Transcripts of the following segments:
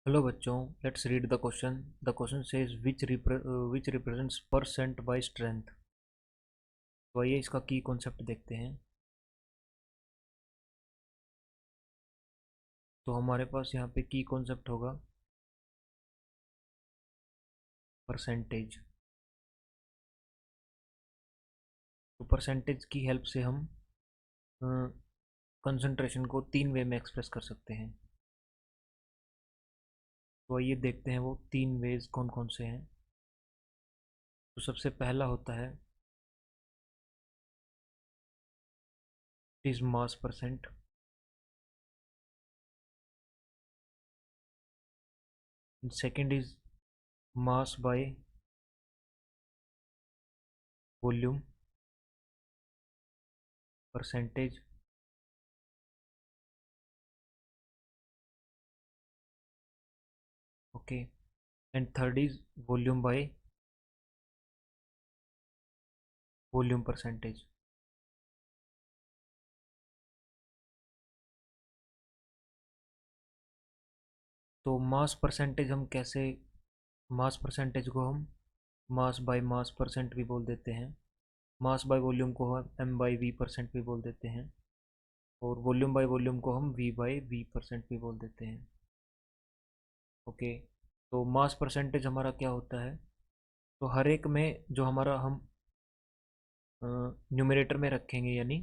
Hello बच्चों, let's read the question. The question says which represents percent by strength. तो आइए इसका की कॉन्सेप्ट देखते हैं. तो हमारे पास यहाँ पे की कॉन्सेप्ट होगा परसेंटेज. तो परसेंटेज की हेल्प से हम कंसंट्रेशन को तीन वे में एक्सप्रेस कर सकते हैं. तो आइए देखते हैं वो तीन वेज कौन कौन से हैं. तो सबसे पहला होता है is mass percent. Second is mass by volume percentage. Okay. And third is volume by volume percentage. तो मास परसेंटेज को हम मास बाय मास परसेंट भी बोल देते हैं. मास बाय वॉल्यूम को हम एम बाई वी परसेंट भी बोल देते हैं. और वॉल्यूम बाय वॉल्यूम को हम वी बाई वी परसेंट भी बोल देते हैं. ओके. तो मास परसेंटेज हमारा क्या होता है. तो हर एक में जो हमारा हम न्यूमरेटर में रखेंगे, यानी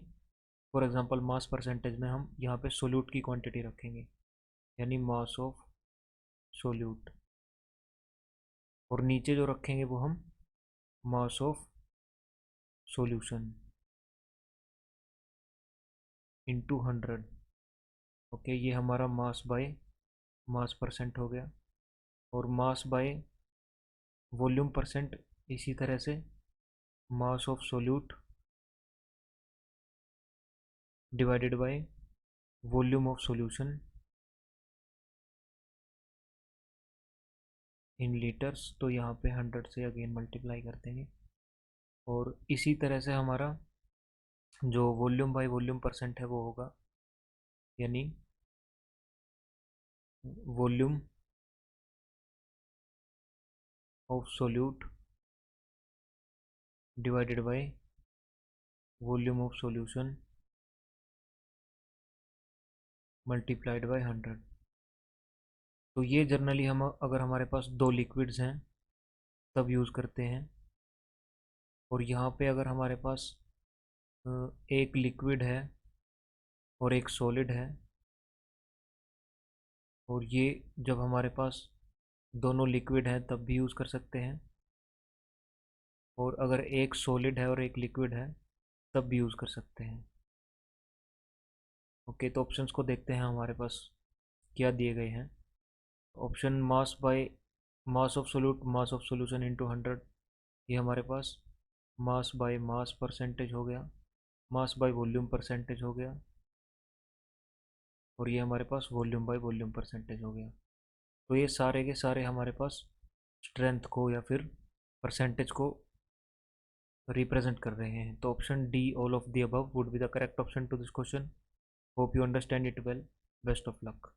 फॉर एग्जांपल मास परसेंटेज में हम यहाँ पे सोल्यूट की क्वांटिटी रखेंगे, यानी मास ऑफ सोल्यूट. और नीचे जो रखेंगे वो हम mass of solution into 100. Okay, ये हमारा मास बाय मास परसेंट हो गया. और मास बाय वॉल्यूम परसेंट इसी तरह से mass of solute divided by volume of solution in litres. तो यहाँ पे 100 से अगेन मल्टीप्लाई कर देंगे. और इसी तरह से हमारा जो वॉल्यूम बाय वॉल्यूम परसेंट है वो होगा, यानी volume of solute divided by volume of solution multiplied by 100. तो ये जनरली हम अगर हमारे पास दो लिक्विड्स हैं तब यूज़ करते हैं. और यहाँ पे अगर हमारे पास एक लिक्विड है और एक सॉलिड है, और ये जब हमारे पास दोनों लिक्विड हैं तब भी यूज़ कर सकते हैं. और अगर एक सॉलिड है और एक लिक्विड है तब भी यूज़ कर सकते हैं. ओके. तो ऑप्शंस को देखते हैं हमारे पास क्या दिए गए हैं. Option mass of solute mass of solution into 100, ये हमारे पास मास बाय मास परसेंटेज हो गया, मास बाय वॉल्यूम परसेंटेज हो गया, और ये हमारे पास वॉल्यूम बाय वॉल्यूम परसेंटेज हो गया. तो ये सारे के सारे हमारे पास स्ट्रेंथ को या फिर परसेंटेज को रिप्रेजेंट कर रहे हैं. तो option D all of the above would be the correct option to this question. Hope you understand it well. Best of luck.